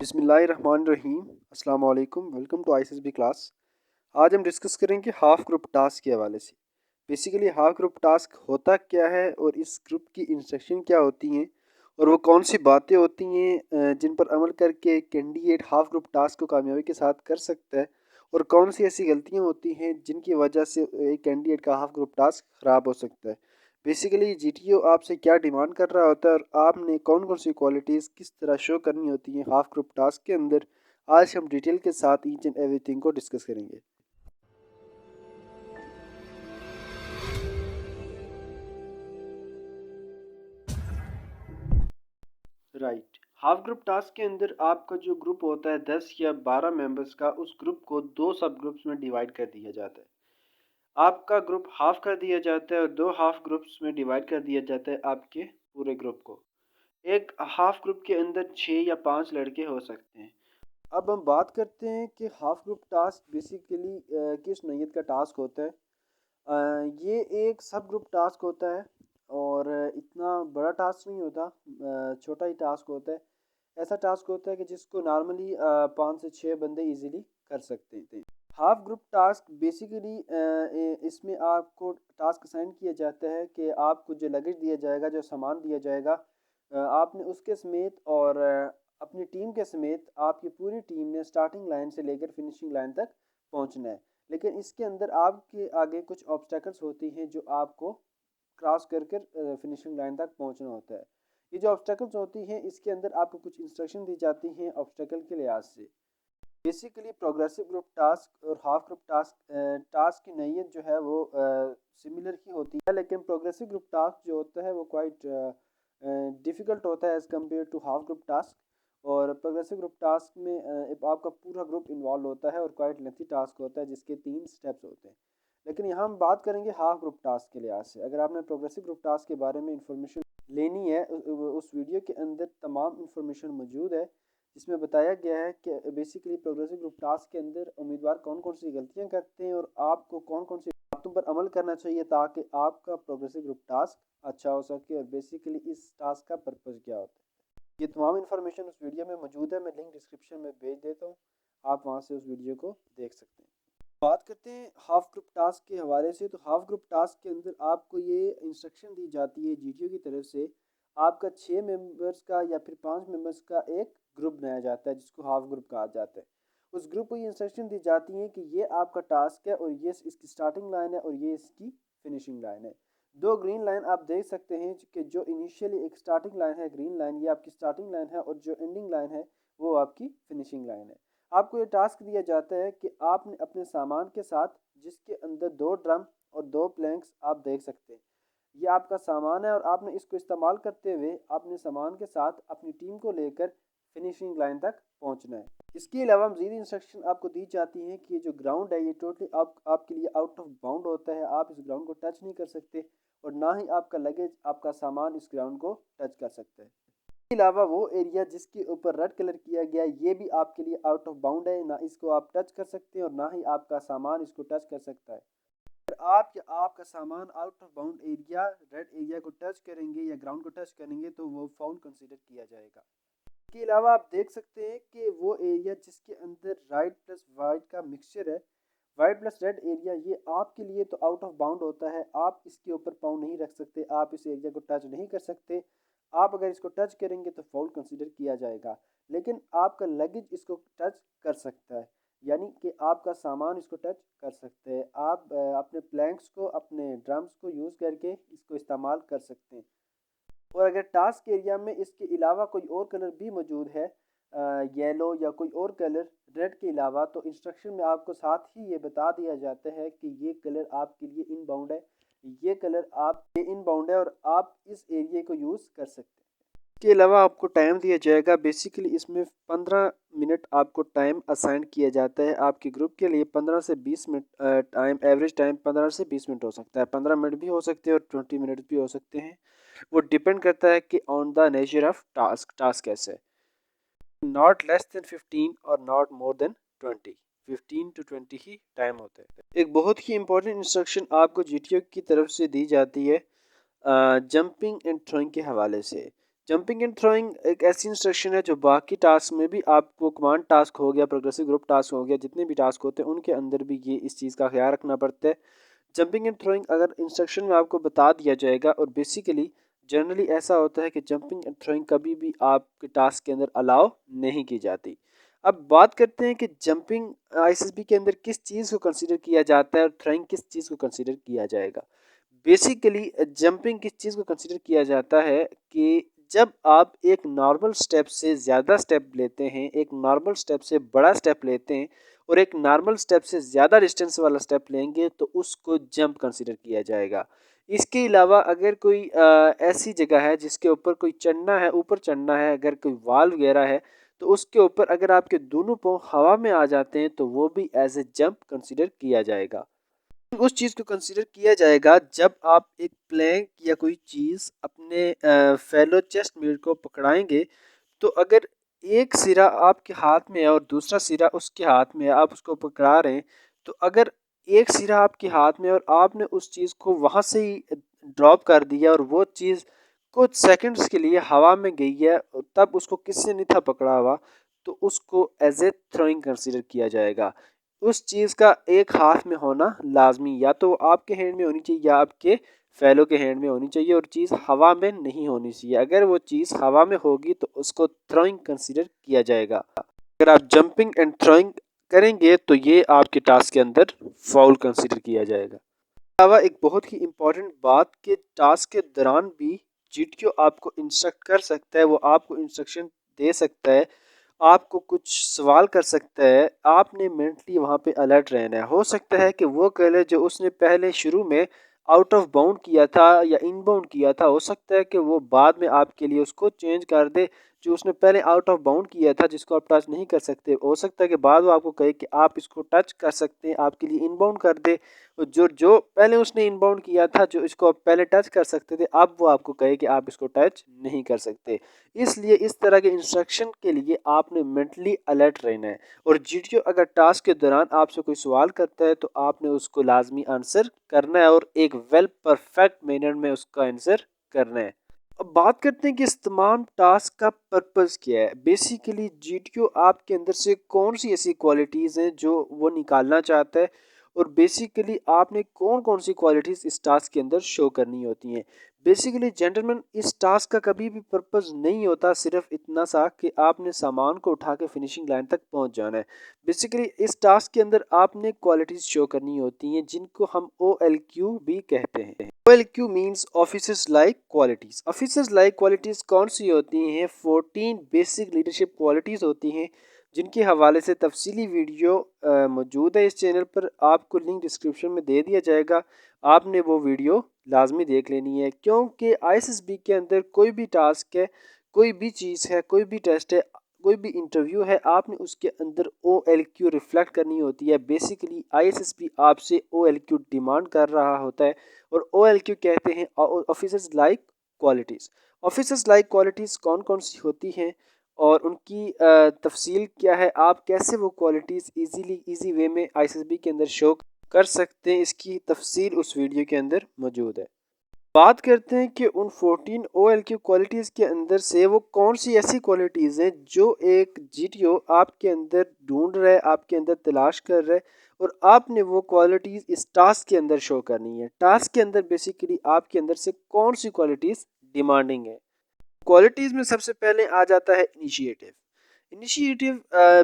बिस्मिल्लाहिर्रहमानिर्रहीम। अस्सलाम वालेकुम, वेलकम टू आईसीएसबी क्लास। आज हम डिस्कस करेंगे हाफ ग्रुप टास्क के हवाले से। बेसिकली हाफ ग्रुप टास्क होता क्या है और इस ग्रुप की इंस्ट्रक्शन क्या होती हैं और वो कौन सी बातें होती हैं जिन पर अमल करके कैंडिडेट हाफ ग्रुप टास्क को कामयाबी के साथ कर सकता है, और कौन सी ऐसी गलतियाँ होती हैं जिनकी वजह से एक कैंडिडेट का हाफ ग्रुप टास्क ख़राब हो सकता है। बेसिकली जीटीओ आपसे क्या डिमांड कर रहा होता है और आपने कौन कौन सी क्वालिटीज़ किस तरह शो करनी होती हैं हाफ ग्रुप टास्क के अंदर, आज हम डिटेल के साथ ईच एंड एवरीथिंग को डिस्कस करेंगे। राइट, हाफ ग्रुप टास्क के अंदर आपका जो ग्रुप होता है 10 या 12 मेंबर्स का, उस ग्रुप को दो सब ग्रुप्स में डिवाइड कर दिया जाता है। आपका ग्रुप हाफ कर दिया जाता है और दो हाफ ग्रुप्स में डिवाइड कर दिया जाता है आपके पूरे ग्रुप को। एक हाफ ग्रुप के अंदर 6 या 5 लड़के हो सकते हैं। अब हम बात करते हैं कि हाफ ग्रुप टास्क बेसिकली किस नौइयत का टास्क होता है। ये एक सब ग्रुप टास्क होता है और इतना बड़ा टास्क नहीं होता, छोटा ही टास्क होता है। ऐसा टास्क होता है कि जिसको नॉर्मली 5 से 6 बंदे इजीली कर सकते थे। हाफ ग्रुप टास्क बेसिकली इसमें आपको टास्क असाइन किया जाता है कि आपको जो लगेज दिया जाएगा, जो सामान दिया जाएगा, आपने उसके समेत और अपनी टीम के समेत आपकी पूरी टीम ने स्टार्टिंग लाइन से लेकर फिनिशिंग लाइन तक पहुंचना है। लेकिन इसके अंदर आपके आगे कुछ ऑब्स्टेकल्स होती हैं जो आपको क्रॉस कर कर फिनिशिंग लाइन तक पहुंचना होता है। ये जो ऑब्स्टेकल्स होती हैं इसके अंदर आपको कुछ इंस्ट्रक्शन दी जाती हैं ऑब्स्टेकल के लिहाज से। बेसिकली प्रोग्रेसिव ग्रुप टास्क और हाफ ग्रुप टास्क की नौइयत जो है वो सिमिलर ही होती है, लेकिन प्रोग्रेसिव ग्रुप टास्क जो होता है वो क्वाइट डिफ़िकल्ट होता है as compare to half group task. और प्रोग्रेसिव ग्रुप टास्क में आपका पूरा ग्रुप इन्वॉल्व होता है और क्वाइट लेंथी टास्क होता है जिसके 3 स्टेप्स होते हैं। लेकिन यहाँ हम बात करेंगे हाफ ग्रुप टास्क के लिहाज से। अगर आपने प्रोग्रेसिव ग्रुप टास्क के बारे में इंफॉर्मेशन लेनी है, उस वीडियो के अंदर तमाम इंफॉर्मेशन मौजूद है जिसमें बताया गया है कि बेसिकली प्रोग्रेसिव ग्रुप टास्क के अंदर उम्मीदवार कौन कौन सी गलतियां करते हैं और आपको कौन कौन सी बातों पर अमल करना चाहिए ताकि आपका प्रोग्रेसिव ग्रुप टास्क अच्छा हो सके, और बेसिकली इस टास्क का पर्पज़ क्या होता है। ये तमाम इन्फॉर्मेशन उस वीडियो में मौजूद है, मैं लिंक डिस्क्रिप्शन में भेज देता हूँ, आप वहाँ से उस वीडियो को देख सकते हैं। बात करते हैं हाफ ग्रुप टास्क के हवाले से। तो हाफ ग्रुप टास्क के अंदर आपको ये इंस्ट्रक्शन दी जाती है जीटीओ की तरफ से, आपका 6 मेंबर्स का या फिर 5 मेंबर्स का एक ग्रुप बनाया जाता है जिसको हाफ ग्रुप कहा जाता है। उस ग्रुप को ये इंस्ट्रक्शन दी जाती है कि ये आपका टास्क है और ये इसकी स्टार्टिंग लाइन है और ये इसकी फिनिशिंग लाइन है। दो ग्रीन लाइन आप देख सकते हैं कि जो इनिशियली एक स्टार्टिंग लाइन है, ग्रीन लाइन, ये आपकी स्टार्टिंग लाइन है और जो एंडिंग लाइन है वो आपकी फिनिशिंग लाइन है। आपको ये टास्क दिया जाता है कि आपने अपने सामान के साथ, जिसके अंदर 2 ड्रम और 2 प्लैंक्स आप देख सकते हैं, ये आपका सामान है और आपने इसको इस्तेमाल करते हुए अपने सामान के साथ अपनी टीम को लेकर फिनिशिंग लाइन तक पहुंचना है। इसके अलावा मज़ीद इंस्ट्रक्शन आपको दी जाती हैं कि ये जो ग्राउंड है ये टोटली आपके लिए आउट ऑफ बाउंड होता है, आप इस ग्राउंड को टच नहीं कर सकते और ना ही आपका लगेज, आपका सामान इस ग्राउंड को टच कर सकता है। इसके अलावा वो एरिया जिसके ऊपर रेड कलर किया गया ये भी आपके लिए आउट ऑफ बाउंड है, ना इसको आप टच कर सकते हैं और ना ही आपका सामान इसको टच कर सकता है। अगर आप या आपका सामान out of bound area, red area को टच करेंगे या ग्राउंड को टच करेंगे तो वो फाउल कंसीडर किया जाएगा। इसके अलावा आप देख सकते हैं कि वो एरिया जिसके अंदर राइट प्लस वाइट का मिक्सचर है, वाइट प्लस रेड एरिया, ये आपके लिए तो आउट ऑफ बाउंड होता है, आप इसके ऊपर पाँव नहीं रख सकते, आप इस एरिया को टच नहीं कर सकते। आप अगर इसको टच करेंगे तो फाउल कंसीडर किया जाएगा। लेकिन आपका लगेज इसको टच कर सकता है, यानी कि आपका सामान इसको टच कर सकते हैं। आप अपने प्लैंक्स को, अपने ड्रम्स को यूज़ करके इसको इस्तेमाल कर सकते हैं। और अगर टास्क एरिया में इसके अलावा कोई और कलर भी मौजूद है, येलो या कोई और कलर रेड के अलावा, तो इंस्ट्रक्शन में आपको साथ ही ये बता दिया जाता है कि ये कलर आपके लिए इनबाउंड है, ये कलर आपके इनबाउंड है और आप इस एरिया को यूज़ कर सकते हैं। इसके अलावा आपको टाइम दिया जाएगा। बेसिकली इसमें 15 मिनट आपको टाइम असाइन किया जाता है आपके ग्रुप के लिए। 15 से 20 मिनट टाइम, एवरेज टाइम 15 से 20 मिनट हो सकता है, 15 मिनट भी हो सकते हैं और 20 मिनट भी हो सकते हैं। वो डिपेंड करता है कि on the nature of task कैसे है। नॉट लेस देन 15 और not more than 20, 15 to 20 he time होता है। एक बहुत ही इंपॉर्टेंट इंस्ट्रक्शन आपको जीटीओ की तरफ से दी जाती है जंपिंग एंड थ्रोइंग के हवाले से। जंपिंग एंड थ्रोइंग एक ऐसी इंस्ट्रक्शन है जो बाकी टास्क में भी आपको, कमांड टास्क हो गया, प्रोग्रेसिव ग्रुप टास्क हो गया, जितने भी टास्क होते हैं उनके अंदर भी ये इस चीज़ का ख्याल रखना पड़ता है। जंपिंग एंड थ्रोइंग अगर इंस्ट्रक्शन में आपको बता दिया जाएगा, और बेसिकली जनरली ऐसा होता है कि जंपिंग एंड थ्रोइंग कभी भी आपके टास्क के अंदर अलाउ नहीं की जाती। अब बात करते हैं कि जंपिंग आईएसएसबी के अंदर किस चीज़ को कंसीडर किया जाता है और थ्रोइंग किस चीज़ को कंसीडर किया जाएगा। बेसिकली जंपिंग किस चीज़ को कंसीडर किया जाता है कि जब आप एक नॉर्मल स्टेप से ज़्यादा स्टेप लेते हैं, एक नॉर्मल स्टेप से बड़ा स्टेप लेते हैं और एक नॉर्मल स्टेप से ज़्यादा डिस्टेंस वाला स्टेप लेंगे तो उसको जंप कंसीडर किया जाएगा। इसके अलावा अगर कोई ऐसी जगह है जिसके ऊपर कोई चढ़ना है, ऊपर चढ़ना है, अगर कोई वाल वगैरह है तो उसके ऊपर अगर आपके दोनों पाँव हवा में आ जाते हैं तो वो भी एज ए जंप कंसीडर किया जाएगा। उस चीज़ को कंसीडर किया जाएगा जब आप एक प्लैंक या कोई चीज़ अपने फेलो चेस्ट मेट को पकड़ाएंगे, तो अगर एक सिरा आपके हाथ में है और दूसरा सिरा उसके हाथ में है, आप उसको पकड़ा रहे हैं, तो अगर एक सिरा आपके हाथ में है और आपने उस चीज़ को वहाँ से ही ड्रॉप कर दिया और वो चीज़ कुछ सेकंड्स के लिए हवा में गई है, तब उसको किसी ने नहीं था पकड़ा हुआ, तो उसको एज ए थ्रोइंग कंसीडर किया जाएगा। उस चीज़ का एक हाथ में होना लाजमी, या तो आपके हैंड में होनी चाहिए या आपके फैलो के हैंड में होनी चाहिए, और चीज़ हवा में नहीं होनी चाहिए। अगर वो चीज़ हवा में होगी तो उसको थ्रोइंग कंसीडर किया जाएगा। अगर आप जंपिंग एंड थ्रोइंग करेंगे तो ये आपके टास्क के अंदर फाउल कंसीडर किया जाएगा। अलावा एक बहुत ही इम्पॉर्टेंट बात के टास्क के दौरान भी जीटीओ आपको इंस्ट्रक्ट कर सकता है, वो आपको इंस्ट्रक्शन दे सकता है, आपको कुछ सवाल कर सकता है, आपने मेंटली वहाँ पे अलर्ट रहना है। हो सकता है कि वो कलर जो उसने पहले शुरू में आउट ऑफ बाउंड किया था या इन बाउंड किया था, हो सकता है कि वो बाद में आपके लिए उसको चेंज कर दे। जो उसने पहले आउट ऑफ बाउंड किया था जिसको आप टच नहीं कर सकते, हो सकता है कि बाद वो आपको कहे कि आप इसको टच कर सकते हैं, आपके लिए इनबाउंड कर दे। जो जो पहले उसने इनबाउंड किया था, जो इसको आप पहले टच कर सकते थे, अब वो आपको कहे कि आप इसको टच नहीं कर सकते। इसलिए इस तरह के इंस्ट्रक्शन के लिए आपने मेंटली अलर्ट रहना है, और जीटीओ अगर टास्क के दौरान आपसे कोई सवाल करता है तो आपने उसको लाजमी आंसर करना है और एक वेल परफेक्ट मैनर में उसका आंसर करना है। अब बात करते हैं कि इस तमाम टास्क का पर्पज़ क्या है। बेसिकली जीटीओ आपके अंदर से कौन सी ऐसी क्वालिटीज़ हैं जो वो निकालना चाहता है, और बेसिकली आपने कौन कौन सी क्वालिटीज़ इस टास्क के अंदर शो करनी होती हैं। बेसिकली जेंटलमैन, इस टास्क का कभी भी पर्पज़ नहीं होता सिर्फ इतना सा कि आपने सामान को उठा के फिनिशिंग लाइन तक पहुंच जाना है। बेसिकली इस टास्क के अंदर आपने क्वालिटीज़ शो करनी होती हैं जिनको हम OLQ भी कहते हैं। OLQ means officers like qualities. Officers like qualities कौन सी होती हैं? 14 बेसिक लीडरशिप क्वालिटीज़ होती हैं जिनके हवाले से तफसीली वीडियो मौजूद है इस चैनल पर। आपको लिंक डिस्क्रिप्शन में दे दिया जाएगा, आपने वो वीडियो लाजमी देख लेनी है, क्योंकि ISSB के अंदर कोई भी टास्क है, कोई भी चीज़ है, कोई भी टेस्ट है, कोई भी इंटरव्यू है, आपने उसके अंदर OLQ रिफ्लेक्ट करनी होती है। बेसिकली ISSB आपसे OLQ डिमांड कर रहा होता है, और OLQ कहते हैं officers like qualities. Officers like qualities कौन कौन सी होती हैं और उनकी तफसील क्या है, आप कैसे वो क्वालिटीज़ ईजी वे में ISSB के अंदर शो कर सकते हैं, इसकी तफसील उस वीडियो के अंदर मौजूद है। बात करते हैं कि उन 14 OLQ क्वालिटीज़ के अंदर से वो कौन सी ऐसी क्वालिटीज़ हैं जो एक जीटीओ आपके अंदर ढूंढ रहा है, आपके अंदर तलाश कर रहा है, और आपने वो क्वालिटीज़ इस टास्क के अंदर शो करनी है। टास्क के अंदर बेसिकली आपके अंदर से कौन सी क्वालिटीज़ डिमांडिंग है। क्वालिटीज़ में सबसे पहले आ जाता है initiative. Initiative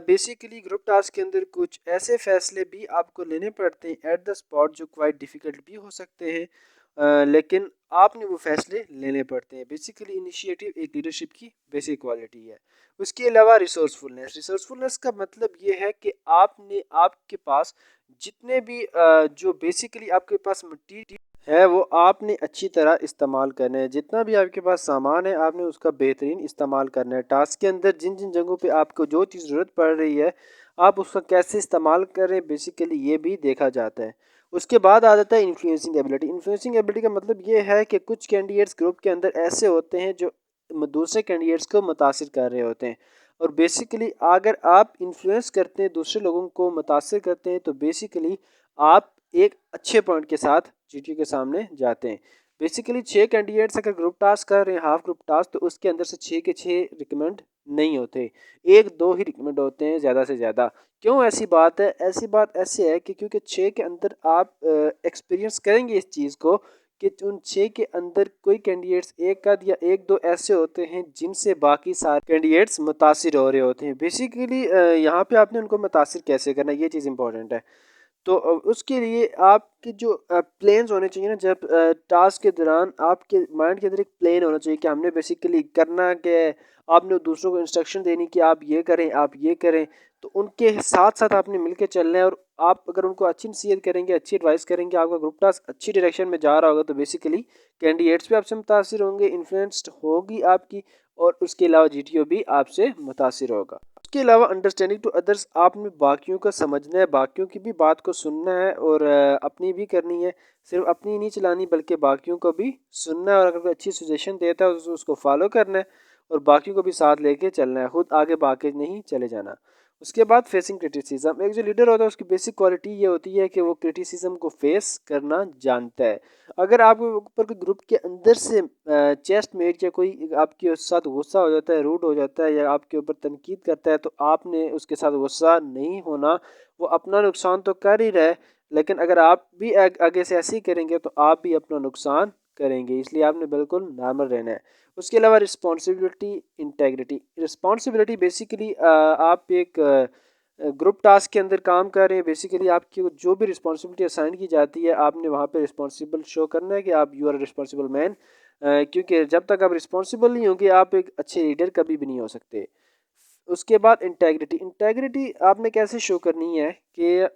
basically group task के अंदर कुछ ऐसे फैसले भी आपको लेने पड़ते हैं एट द स्पॉट जो क्वाइट डिफ़िकल्ट भी हो सकते हैं, लेकिन आपने वो फैसले लेने पड़ते हैं। बेसिकली इनिशिएटिव एक लीडरशिप की बेसिक क्वालिटी है। उसके अलावा रिसोर्सफुलनेस। रिसोर्सफुलनेस का मतलब ये है कि आपने आपके पास जितने भी जो बेसिकली आपके पास मटीरियल है वो आपने अच्छी तरह इस्तेमाल करना है। जितना भी आपके पास सामान है आपने उसका बेहतरीन इस्तेमाल करना है। टास्क के अंदर जिन जिन जगहों पे आपको जो चीज़ ज़रूरत पड़ रही है आप उसका कैसे इस्तेमाल करें, बेसिकली ये भी देखा जाता है। उसके बाद आ जाता है इन्फ्लुएंसिंग एबिलिटी। इन्फ्लुएंसिंग एबिलिटी का मतलब ये है कि कुछ कैंडिडेट्स ग्रुप के अंदर ऐसे होते हैं जो दूसरे कैंडिडेट्स को मुतासिर कर रहे होते हैं, और बेसिकली अगर आप इन्फ्लुएंस करते हैं, दूसरे लोगों को मुतासिर करते हैं, तो बेसिकली आप एक अच्छे पॉइंट के साथ जीटीओ के सामने जाते हैं। बेसिकली 6 कैंडिडेट्स अगर ग्रुप टास्क कर रहे हैं हाफ ग्रुप टास्क, तो उसके अंदर से 6 के 6 रिकमेंड नहीं होते, 1-2 ही रिकमेंड होते हैं ज़्यादा से ज़्यादा। क्यों ऐसी बात है? ऐसी बात ऐसे है कि क्योंकि 6 के अंदर आप एक्सपीरियंस करेंगे इस चीज़ को कि उन 6 के अंदर कोई कैंडिडेट्स एक आध या 1-2 ऐसे होते हैं जिनसे बाकी सारे कैंडिडेट्स मुतासिर हो रहे होते हैं। बेसिकली यहाँ पे आपने उनको मुतासिर कैसे करना है, ये चीज़ इंपॉर्टेंट है। तो उसके लिए आपके जो प्लेन्स होने चाहिए ना, जब टास्क के दौरान आपके माइंड के अंदर एक प्लान होना चाहिए कि हमने बेसिकली करना क्या है। आपने दूसरों को इंस्ट्रक्शन देनी कि आप ये करें, आप ये करें, तो उनके साथ साथ आपने मिलकर चलना है। और आप अगर उनको अच्छी नसीहत करेंगे, अच्छी एडवाइस करेंगे, आपका ग्रुप टास्क अच्छी डायरेक्शन में जा रहा होगा, तो बेसिकली कैंडिडेट्स भी आपसे मुतासिर होंगे, इन्फ्लुएंस्ड होगी आपकी, और उसके अलावा जीटीओ भी आपसे मुतासिर होगा। उसके अलावा अंडरस्टैंडिंग टू अदर्स, आपने बाकियों का समझना है, बाकियों की भी बात को सुनना है और अपनी भी करनी है। सिर्फ अपनी नहीं चलानी बल्कि बाकियों को भी सुनना है, और अगर कोई अच्छी सजेशन देता है तो उसको फॉलो करना है और बाकियों को भी साथ लेके चलना है, खुद आगे भागे नहीं चले जाना। उसके बाद फेसिंग क्रिटिसिज्म, एक जो लीडर होता है उसकी बेसिक क्वालिटी ये होती है कि वो क्रिटिसिज्म को फेस करना जानता है। अगर आपके ऊपर कोई ग्रुप के अंदर से चेस्ट मेट या कोई आपके साथ गुस्सा हो जाता है, रूड हो जाता है या आपके ऊपर तनकीद करता है, तो आपने उसके साथ गुस्सा नहीं होना। वो अपना नुकसान तो कर ही रहा है, लेकिन अगर आप भी आगे से ऐसे ही करेंगे तो आप भी अपना नुकसान करेंगे, इसलिए आपने बिल्कुल नॉर्मल रहना है। उसके अलावा रिस्पॉन्सिबिलिटी, इंटेग्रिटी। रिस्पॉन्सिबिलिटी बेसिकली आप एक ग्रुप टास्क के अंदर काम कर रहे हैं, बेसिकली आपकी जो भी रिस्पॉन्सिबिलिटी असाइन की जाती है आपने वहाँ पे रिस्पॉन्सिबल शो करना है कि आप यू आर रिस्पॉन्सिबल मैन। क्योंकि जब तक आप रिस्पॉन्सिबल नहीं होंगे आप एक अच्छे लीडर कभी भी नहीं हो सकते। उसके बाद इंटेग्रिटी, इंटेग्रिटी आपने कैसे शो करनी है कि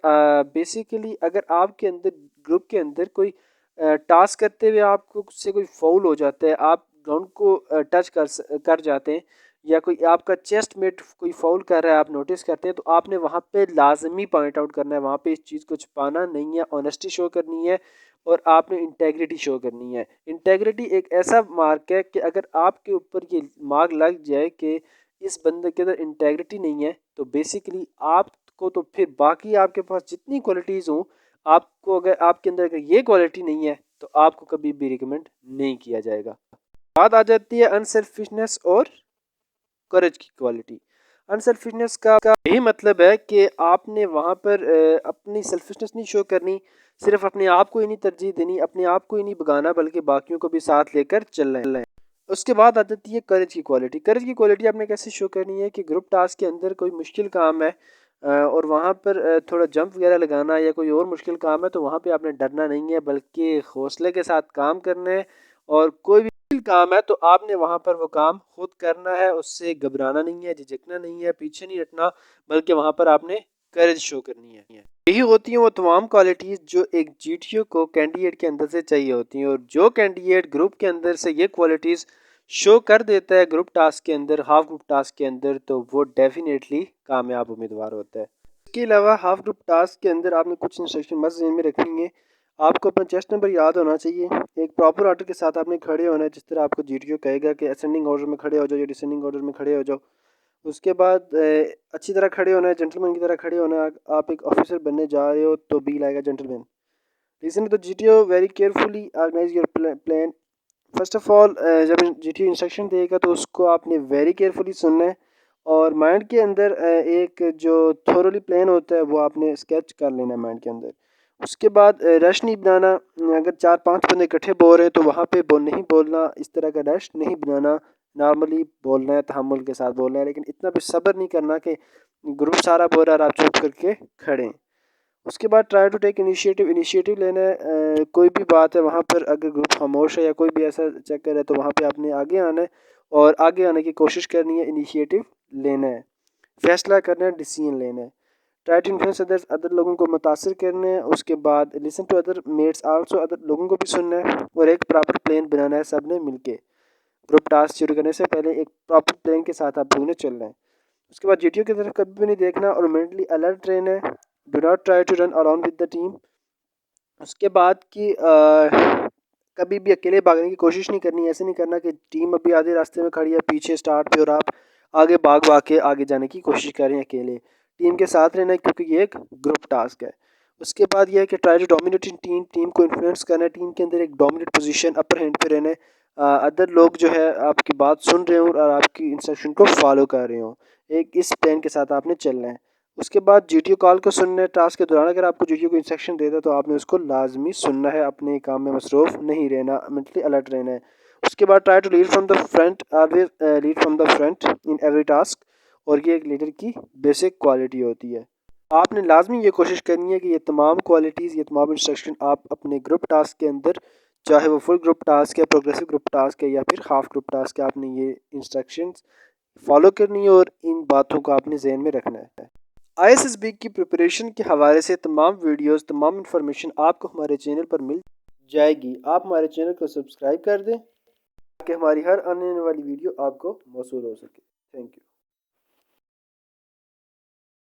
बेसिकली अगर आपके अंदर ग्रुप के अंदर कोई टास्क करते हुए आपको से कोई फाउल हो जाता है, आप ग्राउंड को टच कर जाते हैं, या कोई आपका चेस्ट मेट कोई फाउल कर रहा है आप नोटिस करते हैं, तो आपने वहाँ पे लाजमी पॉइंट आउट करना है, वहाँ पे इस चीज़ को छुपाना नहीं है, ऑनेस्टी शो करनी है और आपने इंटेग्रिटी शो करनी है। इंटेग्रिटी एक ऐसा मार्क है कि अगर आपके ऊपर ये मार्क लग जाए कि इस बंदे के अंदर इंटेग्रिटी नहीं है, तो बेसिकली आपको तो फिर बाकी आपके पास जितनी क्वालिटीज़ हों, आपको अगर आपके अंदर अगर ये क्वालिटी नहीं है तो आपको कभी भी रिकमेंड नहीं किया जाएगा। बात आ जाती है अनसेल्फिशनेस और करेज की क्वालिटी। अनसेल्फिशनेस का यही मतलब है कि आपने वहाँ पर अपनी सेल्फिशनेस नहीं शो करनी, सिर्फ अपने आप को ही नहीं तरजीह देनी, अपने आप को ही नहीं भगाना, बल्कि बाकियों को भी साथ लेकर चलना है। उसके बाद आ जाती है करेज की क्वालिटी। करेज की क्वालिटी आपने कैसे शो करनी है कि ग्रुप टास्क के अंदर कोई मुश्किल काम है और वहाँ पर थोड़ा जंप वगैरह लगाना या कोई और मुश्किल काम है, तो वहाँ पे आपने डरना नहीं है बल्कि हौसले के साथ काम करना है। और कोई भी मुश्किल काम है तो आपने वहाँ पर वो काम खुद करना है, उससे घबराना नहीं है, झिझकना नहीं है, पीछे नहीं हटना, बल्कि वहाँ पर आपने करेज शो करनी है। यही होती हैं वो तमाम क्वालिटीज़ जो एक जीटीओ को कैंडिडेट के अंदर से चाहिए होती हैं, और जो कैंडिडेट ग्रुप के अंदर से ये क्वालिटीज़ शो कर देता है ग्रुप टास्क के अंदर, हाफ ग्रुप टास्क के अंदर, तो वो डेफिनेटली कामयाब उम्मीदवार होता है। इसके अलावा हाफ ग्रुप टास्क के अंदर आपने कुछ इंस्ट्रक्शन मस्त ज़हन में रखेंगे। आपको अपना चेस्ट नंबर याद होना चाहिए, एक प्रॉपर ऑर्डर के साथ आपने खड़े होना है, जिस तरह आपको जीटीओ कहेगा कि असेंडिंग ऑर्डर में खड़े हो जाओ या डिसेंडिंग ऑर्डर में खड़े हो जाओ। उसके बाद अच्छी तरह खड़े होना है, जेंटलमैन की तरह खड़े होना है। आप एक ऑफिसर बनने जा रहे हो तो be like a gentleman. Listen to the GTO very carefully, organise your plan. First of all जब जीटीओ इंस्ट्रक्शन देगा तो उसको आपने वेरी केयरफुली सुनना है, और माइंड के अंदर एक जो थोरली प्लान होता है वो आपने स्केच कर लेना है माइंड के अंदर। उसके बाद रश नहीं बनाना। अगर 4-5 बंदे इकट्ठे बोल रहे हैं तो वहाँ पे नहीं बोलना, इस तरह का रश नहीं बनाना, नॉर्मली बोलना है, तहम्मुल के साथ बोलना है, लेकिन इतना भी सब्र नहीं करना कि ग्रुप सारा बोल रहा है और आप चुप करके खड़े हैं। उसके बाद try to take initiative, initiative लेना है। कोई भी बात है वहाँ पर अगर ग्रुप खामोश है या कोई भी ऐसा चक्कर है तो वहाँ पे आपने आगे आना है और आगे आने की कोशिश करनी है, इनिशिएटिव लेना है, फैसला करना है, डिसीजन लेना है। Try to influence others, other लोगों को मुतासिर करना है। उसके बाद listen to other mates also, other लोगों को भी सुनना है और एक प्रॉपर प्लान बनाना है सब ने मिलके। ग्रुप टास्क शुरू करने से पहले एक प्रॉपर प्लान के साथ आप लोगों ने चलना है। उसके बाद जीटीओ की तरफ कभी भी नहीं देखना और मेंटली अलर्ट रहना है। Do not try to run around with the team. उसके बाद कि कभी भी अकेले भागने की कोशिश नहीं करनी। ऐसे नहीं करना कि टीम अभी आधे रास्ते में खड़ी है पीछे स्टार्ट पे और आप आगे भाग भाग के आगे जाने की कोशिश कर रहे हैं अकेले। टीम के साथ रहना है क्योंकि ये एक ग्रुप टास्क है। उसके बाद यह है कि try to dominate in team, team को इन्फ्लुएंस करना है, टीम के अंदर एक डोमिनेट पोजीशन अपर हैंड पे रहना है, अदर लोग जो है आपकी बात सुन रहे हो और आपकी इंस्ट्रक्शन को फॉलो कर रहे हो, एक इस प्लान के साथ आपने चलना है। उसके बाद जीटीओ कॉल को सुनना है, टास्क के दौरान अगर आपको जीटीओ को इंस्ट्रक्शन देता है तो आपने उसको लाजमी सुनना है, अपने काम में मसरूफ नहीं रहना, मेंटली अलर्ट रहना है। उसके बाद try to lead from the front, always lead from the front in every task, और ये एक लीडर की बेसिक क्वालिटी होती है। आपने लाजमी ये कोशिश करनी है कि ये तमाम क्वालिटीज़, ये तमाम इंस्ट्रक्शन आप अपने ग्रुप टास्क के अंदर, चाहे वो फुल ग्रुप टास्क है, प्रोग्रेसिव ग्रुप टास्क है या फिर हाफ ग्रुप टास्क है, आपने ये इंस्ट्रक्शंस फॉलो करनी है और इन बातों को आपने जहन में रखना है। आईएसएसबी की प्रिपरेशन के हवाले से तमाम वीडियोस, तमाम इंफॉर्मेशन आपको हमारे चैनल पर मिल जाएगी। आप हमारे चैनल को सब्सक्राइब कर दें ताकि हमारी हर आने वाली वीडियो आपको मौसूल हो सके। Thank you.